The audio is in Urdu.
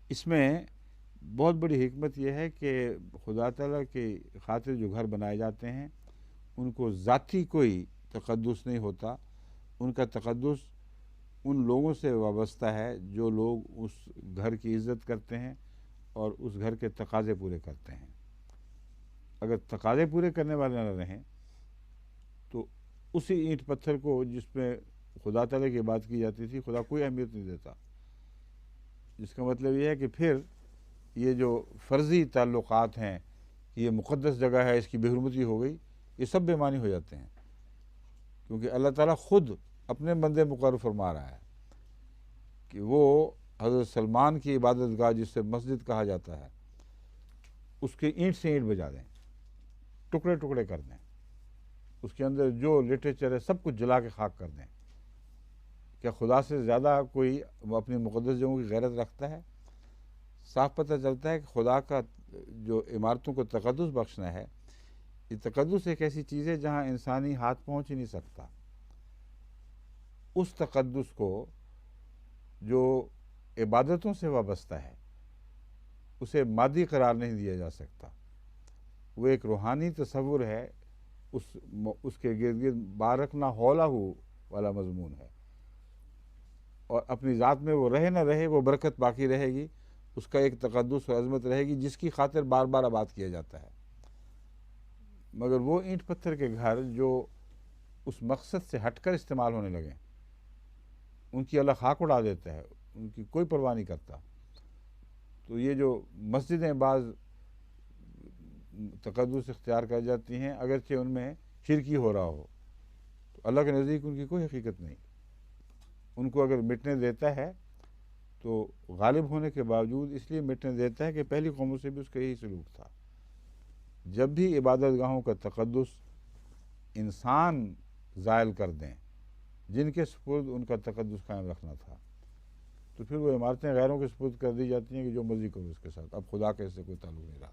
اس میں بہت بڑی حکمت یہ ہے کہ خدا تعالیٰ کی خاطر جو گھر بنائے جاتے ہیں ان کو ذاتی کوئی تقدس نہیں ہوتا. ان کا تقدس ان لوگوں سے وابستہ ہے جو لوگ اس گھر کی عزت کرتے ہیں اور اس گھر کے تقاضے پورے کرتے ہیں. اگر تقاضے پورے کرنے والے نہ رہیں تو اسی اینٹ پتھر کو جس میں خدا تعالیٰ کی بات کی جاتی تھی خدا کوئی اہمیت نہیں دیتا. جس کا مطلب یہ ہے کہ پھر یہ جو فرضی تعلقات ہیں کہ یہ مقدس جگہ ہے اس کی بے حرمتی ہو گئی، یہ سب بے معنی ہو جاتے ہیں. کیونکہ اللہ تعالیٰ خود اپنے بندے مقرر فرما رہا ہے کہ وہ حضرت سلمان کی عبادت گاہ جس سے مسجد کہا جاتا ہے اس کے اینٹ سے اینٹ بجا دیں، ٹکڑے ٹکڑے کر دیں، اس کے اندر جو لٹریچر ہے سب کچھ جلا کے خاک کر دیں. کیا خدا سے زیادہ کوئی اپنی مقدس جگہوں کی غیرت رکھتا ہے؟ صاف پتہ چلتا ہے کہ خدا کا جو عمارتوں کو تقدس بخشنا ہے، یہ تقدس ایک ایسی چیز ہے جہاں انسانی ہاتھ پہنچ ہی نہیں سکتا. اس تقدس کو جو عبادتوں سے وابستہ ہے اسے مادی قرار نہیں دیا جا سکتا. وہ ایک روحانی تصور ہے، اس کے گرد گرد بارکنا حولہ والا مضمون ہے، اور اپنی ذات میں وہ رہے نہ رہے وہ برکت باقی رہے گی. اس کا ایک تقدس اور عظمت رہے گی جس کی خاطر بار بار آباد کیا جاتا ہے. مگر وہ اینٹ پتھر کے گھر جو اس مقصد سے ہٹ کر استعمال ہونے لگیں ان کی اللہ خاک اڑا دیتا ہے، ان کی کوئی پرواہ نہیں کرتا. تو یہ جو مسجدیں بعض تقدس اختیار کر جاتی ہیں اگرچہ ان میں شرکی ہو رہا ہو، تو اللہ کے نزدیک ان کی کوئی حقیقت نہیں. ان کو اگر مٹنے دیتا ہے تو غالب ہونے کے باوجود اس لیے مٹنے دیتا ہے کہ پہلی قوموں سے بھی اس کا یہی سلوک تھا. جب بھی عبادت گاہوں کا تقدس انسان زائل کر دیں جن کے سپرد ان کا تقدس قائم رکھنا تھا، تو پھر وہ عمارتیں غیروں کے سپرد کر دی جاتی ہیں کہ جو مرضی کرو اس کے ساتھ، اب خدا کا اس سے کوئی تعلق نہیں رہا.